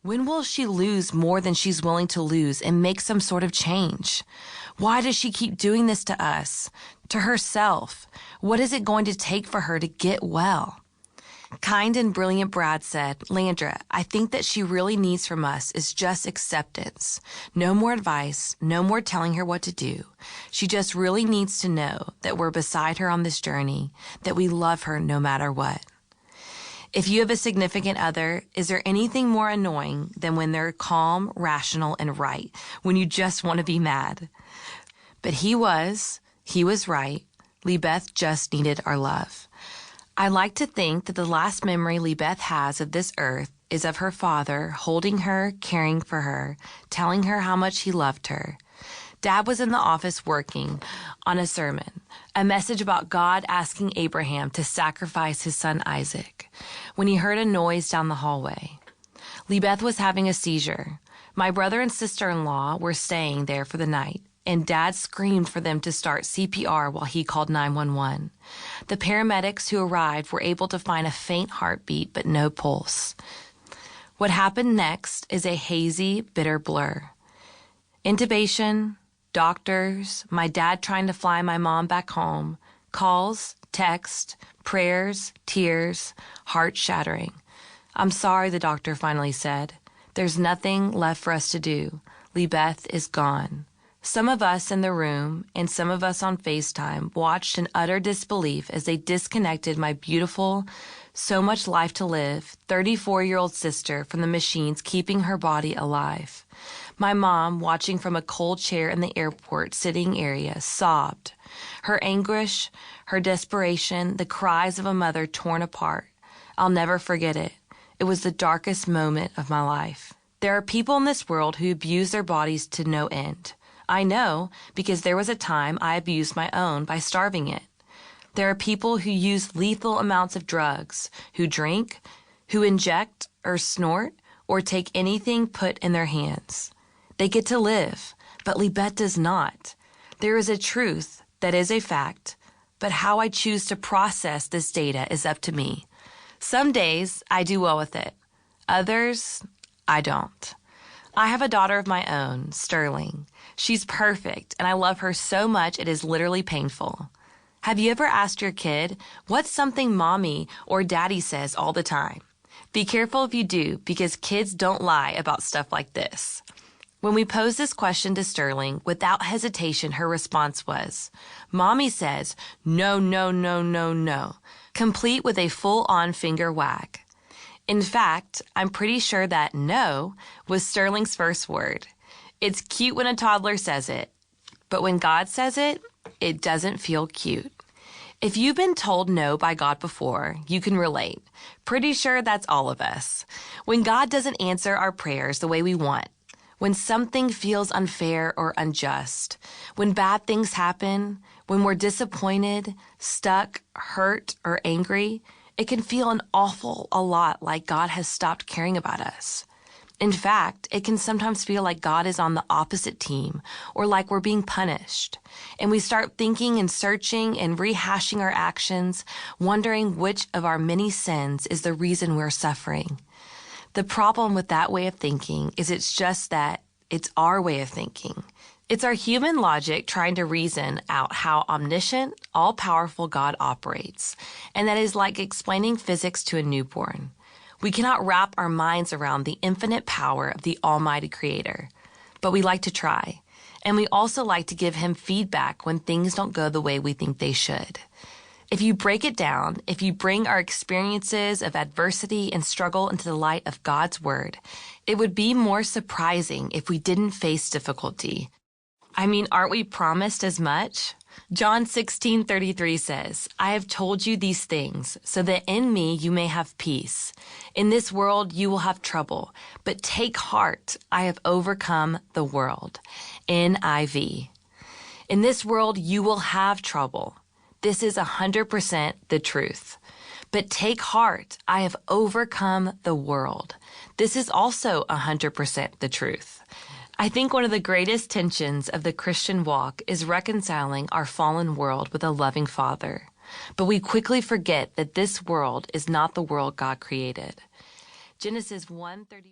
When will she lose more than she's willing to lose and make some sort of change? Why does she keep doing this to us, to herself? What is it going to take for her to get well? Kind and brilliant Brad said, Landra, I think that she really needs from us is just acceptance. No more advice, no more telling her what to do. She just really needs to know that we're beside her on this journey, that we love her no matter what. If you have a significant other, is there anything more annoying than when they're calm, rational, and right, when you just want to be mad? But he was right. Libeth just needed our love. I like to think that the last memory Libeth has of this earth is of her father holding her, caring for her, telling her how much he loved her. Dad was in the office working on a sermon, a message about God asking Abraham to sacrifice his son Isaac, when he heard a noise down the hallway. Libeth was having a seizure. My brother and sister-in-law were staying there for the night, and Dad screamed for them to start CPR while he called 911. The paramedics who arrived were able to find a faint heartbeat but no pulse. What happened next is a hazy, bitter blur. Intubation, doctors, my dad trying to fly my mom back home, calls, text, prayers, tears, heart-shattering. I'm sorry, the doctor finally said. There's nothing left for us to do. Libeth is gone. Some of us in the room and some of us on FaceTime watched in utter disbelief as they disconnected my beautiful, so much life to live, 34-year-old sister from the machines keeping her body alive. My mom, watching from a cold chair in the airport sitting area, sobbed. Her anguish, her desperation, the cries of a mother torn apart. I'll never forget it. It was the darkest moment of my life. There are people in this world who abuse their bodies to no end. I know because there was a time I abused my own by starving it. There are people who use lethal amounts of drugs, who drink, who inject or snort, or take anything put in their hands. They get to live, but Libeth does not. There is a truth that is a fact, but how I choose to process this data is up to me. Some days I do well with it. Others, I don't. I have a daughter of my own, Sterling. She's perfect, and I love her so much it is literally painful. Have you ever asked your kid, what's something mommy or daddy says all the time? Be careful if you do, because kids don't lie about stuff like this. When we posed this question to Sterling, without hesitation, her response was, Mommy says, no, no, no, no, no, complete with a full-on finger wag. In fact, I'm pretty sure that no was Sterling's first word. It's cute when a toddler says it, but when God says it, it doesn't feel cute. If you've been told no by God before, you can relate. Pretty sure that's all of us. When God doesn't answer our prayers the way we want, when something feels unfair or unjust, when bad things happen, when we're disappointed, stuck, hurt, or angry, it can feel an awful lot like God has stopped caring about us. In fact, it can sometimes feel like God is on the opposite team or like we're being punished. And we start thinking and searching and rehashing our actions, wondering which of our many sins is the reason we're suffering. The problem with that way of thinking is it's just that it's our way of thinking. It's our human logic trying to reason out how omniscient, all-powerful God operates. And that is like explaining physics to a newborn. We cannot wrap our minds around the infinite power of the Almighty Creator. But we like to try. And we also like to give Him feedback when things don't go the way we think they should. If you break it down, if you bring our experiences of adversity and struggle into the light of God's Word, it would be more surprising if we didn't face difficulty. I mean, aren't we promised as much? John 16:33 says, I have told you these things so that in me you may have peace. In this world you will have trouble, but take heart, I have overcome the world. NIV. In this world you will have trouble. This is 100% the truth. But take heart, I have overcome the world. This is also 100% the truth. I think one of the greatest tensions of the Christian walk is reconciling our fallen world with a loving Father. But we quickly forget that this world is not the world God created. Genesis 1:30